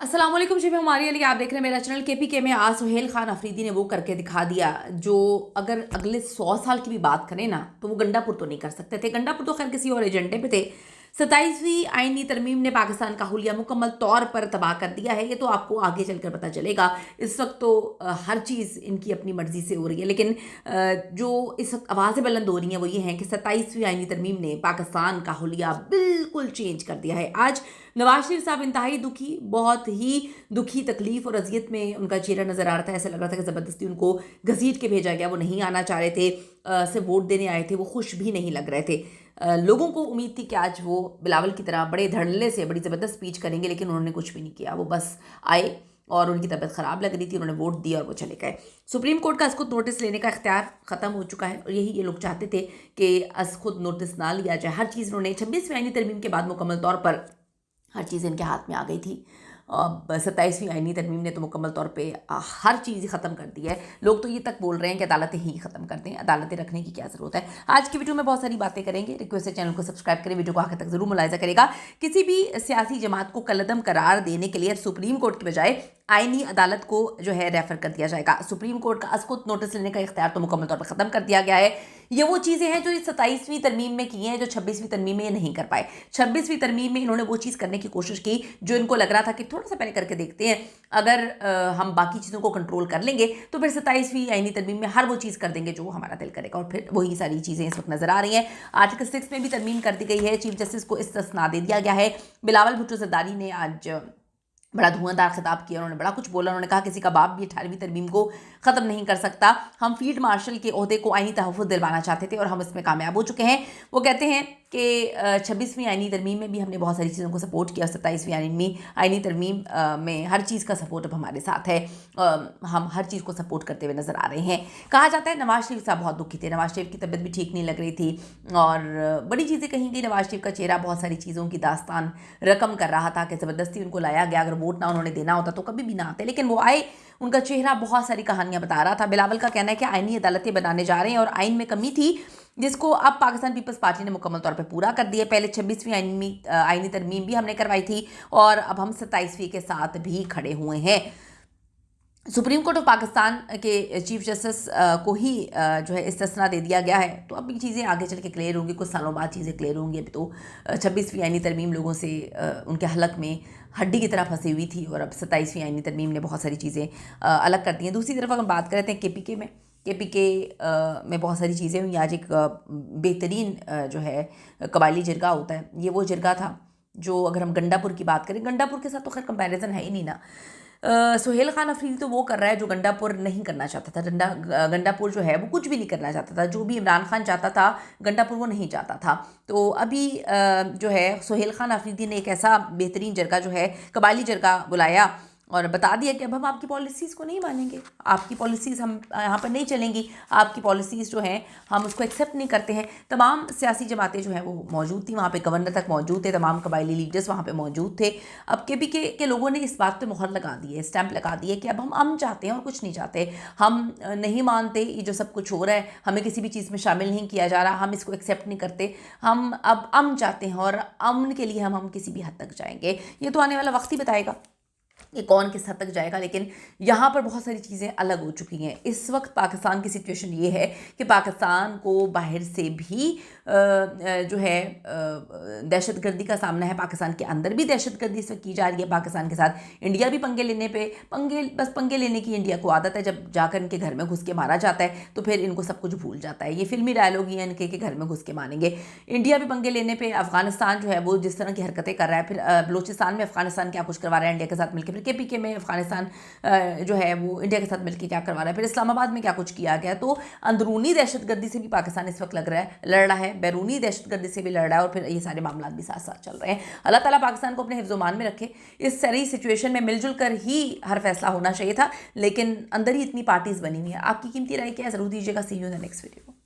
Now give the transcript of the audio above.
अस्सलाम वालेकुम जी, मैं हमारी अली, आप देख रहे हैं मेरा चैनल केपीके में। आज सुहेल खान अफरीदी ने वो करके दिखा दिया जो अगर अगले 100 साल की भी बात करें ना तो वो गंडापुर तो नहीं कर सकते थे। गंडापुर तो खैर किसी और एजेंडे पे थे। 27वीं आईनी तरमीम ने पाकिस्तान का हुलिया मुकम्मल तौर पर तबाह कर दिया है। ये तो आपको आगे चलकर पता चलेगा। इस वक्त तो हर चीज़ इनकी अपनी मर्जी से हो रही है, लेकिन जो इस वक्त आवाज़ें बुलंद हो रही हैं वो ये हैं कि 27वीं आईनी तरमीम ने पाकिस्तान का हुलिया बिल्कुल चेंज कर दिया है। आज नवाज शरीफ साहब इंतहाई दुखी, बहुत ही दुखी, तकलीफ और अजियत में उनका चेहरा नजर आ रहा था। ऐसा लग रहा था कि ज़बरदस्ती उनको घसीट के भेजा गया। वो नहीं आना चाह रहे थे, सिर्फ वोट देने आए थे। वो खुश भी नहीं लग रहे थे। लोगों को उम्मीद थी कि आज वो बिलावल की तरह बड़े धड़ल्ले से बड़ी ज़बरदस्त स्पीच करेंगे, लेकिन उन्होंने कुछ भी नहीं किया। वो बस आए और उनकी तबीयत ख़राब लग रही थी, उन्होंने वोट दिया और वो चले गए। सुप्रीम कोर्ट का खुद नोटिस लेने का इख्तियार ख़त्म हो चुका है और यही ये लोग चाहते थे कि खुद नोटिस ना लिया जाए। हर चीज़ उन्होंने 26वीं आईनी तरमीम के बाद मुकम्मल तौर पर हर चीज़ इनके हाथ में आ गई थी। अब 27वीं आईनी तरमीम ने तो मुकम्मल तौर पे हर चीज़ ख़त्म कर दी है। लोग तो ये तक बोल रहे हैं कि अदालतें ही ख़त्म कर दें, अदालतें रखने की क्या ज़रूरत है। आज की वीडियो में बहुत सारी बातें करेंगे। रिक्वेस्ट है चैनल को सब्सक्राइब करें, वीडियो को आखिर तक ज़रूर मुलाहिजा करेगा। किसी भी सियासी जमात को कलअदम करार देने के लिए सुप्रीम कोर्ट की बजाय आईनी अदालत को जो है रेफर कर दिया जाएगा। सुप्रीम कोर्ट का खुद नोटिस लेने का इख्तियार तो मुकम्मल तौर पर ख़त्म कर दिया गया है। ये वो चीज़ें हैं जो इस 27वीं तरमीम में की हैं, जो 26वीं तरमीम में ये नहीं कर पाए। 26वीं तरमीम में इन्होंने वो चीज़ करने की कोशिश की जो इनको लग रहा था कि थोड़ा सा पहले करके देखते हैं, अगर हम बाकी चीज़ों को कंट्रोल कर लेंगे तो फिर 27वीं आईनी तरमीम में हर वो चीज़ कर देंगे जो हमारा दिल करेगा। और फिर वही सारी चीज़ें इस वक्त नजर आ रही हैं। आर्टिकल 6 में भी तरमीम कर दी गई है। चीफ जस्टिस को इस्तिस्ना दे दिया गया है। बिलावल भुट्टो जरदारी ने आज बड़ा धुआंधार खिताब किया। उन्होंने बड़ा कुछ बोला। उन्होंने कहा किसी का बाप भी 18वीं तरमीम को ख़त्म नहीं कर सकता। हम फील्ड मार्शल के ओहदे को आईनी तहफ़्फ़ुज़ दिलवाना चाहते थे और हम इसमें कामयाब हो चुके हैं। वो कहते हैं कि 26वीं आईनी तरमीम में भी हमने बहुत सारी चीज़ों को सपोर्ट किया। 27वीं आईनी तरमीम में हर चीज़ का सपोर्ट अब हमारे साथ है। हम हर चीज़ को सपोर्ट करते हुए नज़र आ रहे हैं। कहा जाता है नवाज शरीफ साहब बहुत दुखी थे। नवाज शरीफ की तबीयत भी ठीक नहीं लग रही थी और बड़ी चीज़ें कहीं गई। नवाज शरीफ का चेहरा बहुत सारी चीज़ों की दास्तान रकम कर रहा था कि ज़बरदस्ती उनको लाया गया। अगर वोट ना उन्होंने देना होता तो कभी भी ना आते, लेकिन वो आए। उनका चेहरा बहुत सारी कहानियां बता रहा था। बिलावल का कहना है कि आईनी अदालतें बनाने जा रहे हैं और आइन में कमी थी जिसको अब पाकिस्तान पीपल्स पार्टी ने मुकम्मल तौर पे पूरा कर दिया। पहले 26वीं आईनी तरमीम भी हमने करवाई थी और अब हम 27वीं के साथ भी खड़े हुए हैं। सुप्रीम कोर्ट ऑफ पाकिस्तान के चीफ जस्टिस को ही जो है इस्तिस्ना दे दिया गया है। तो अब ये चीज़ें आगे चल के क्लियर होंगी, कुछ सालों बाद चीज़ें क्लियर होंगी। अभी तो 26वीं आईनी तरमीम लोगों से उनके हलक में हड्डी की तरह फंसी हुई थी और अब 27वीं आईनी तरमीम ने बहुत सारी चीज़ें अलग कर दी हैं। दूसरी तरफ अगर बात करते हैं केपीके में बहुत सारी चीज़ें हुई। आज एक बेहतरीन जो है कबायली जिरगा होता है, ये वो जिरगा था जो, अगर हम गंडापुर की बात करें, गंडापुर के साथ तो खैर कंपैरिजन है ही नहीं ना। सुहेल खान अफरीदी तो वो कर रहा है जो गंडापुर नहीं करना चाहता था। गंडापुर जो है वो कुछ भी नहीं करना चाहता था। जो भी इमरान खान चाहता था गंडापुर वो नहीं चाहता था। तो अभी जो है सुहेल खान अफरीदी ने एक ऐसा बेहतरीन जरगा जो है कबायली जरगा बुलाया और बता दिया कि अब हम आपकी पॉलिसीज़ को नहीं मानेंगे, आपकी पॉलिसीज़ हम यहाँ पर नहीं चलेंगी, आपकी पॉलिसीज़ जो हैं हम उसको एक्सेप्ट नहीं करते हैं। तमाम सियासी जमातें जो हैं वो मौजूद थी वहाँ पे, गवर्नर तक मौजूद थे, तमाम कबायली लीडर्स वहाँ पे मौजूद थे। अब केपीके के लोगों ने इस बात पे मुहर लगा दी है, स्टैंप लगा दी है कि अब हम अमन चाहते हैं और कुछ नहीं चाहते। हम नहीं मानते ये जो सब कुछ हो रहा है, हमें किसी भी चीज़ में शामिल नहीं किया जा रहा, हम इसको एक्सेप्ट नहीं करते। हम अब अमन चाहते हैं और अमन के लिए हम किसी भी हद तक जाएंगे। ये तो आने वाला वक्त ही बताएगा ये कौन किस हद तक जाएगा, लेकिन यहाँ पर बहुत सारी चीज़ें अलग हो चुकी हैं। इस वक्त पाकिस्तान की सिचुएशन ये है कि पाकिस्तान को बाहर से भी जो है दहशतगर्दी का सामना है। पाकिस्तान के अंदर भी दहशतगर्दी इस वक्त की जा रही है। पाकिस्तान के साथ इंडिया भी पंगे लेने की इंडिया को आदत है। जब जाकर इनके घर में घुस के मारा जाता है तो फिर इनको सब कुछ भूल जाता है। ये फिल्मी डायलॉग ही है इनके कि घर में घुस के मारेंगे। इंडिया भी पंगे लेने पर, अफगानिस्तान जो है वो जिस तरह की हरकतें कर रहा है, फिर बलूचिस्तान में अफगानिस्तान क्या कुछ करवा रहा है इंडिया के साथ मिलकर, केपीके में अफगानिस्तान जो है वो इंडिया के साथ मिलकर क्या करवा रहा है, फिर इस्लामाबाद में क्या कुछ किया गया। तो अंदरूनी दहशतगर्दी से भी पाकिस्तान इस वक्त लड़ रहा है, बैरूनी दहशतगर्दी से भी लड़ रहा है और फिर ये सारे मामला भी साथ साथ चल रहे हैं। अल्लाह ताला पाकिस्तान को अपने हिफ्ज़-ओ-मान में रखे। इस सारी सिचुएशन में मिलजुल कर ही हर फैसला होना चाहिए था, लेकिन अंदर ही इतनी पार्टीज बनी हुई है। आपकी कीमती राय क्या है ज़रूर दीजिएगा। See you in the next video.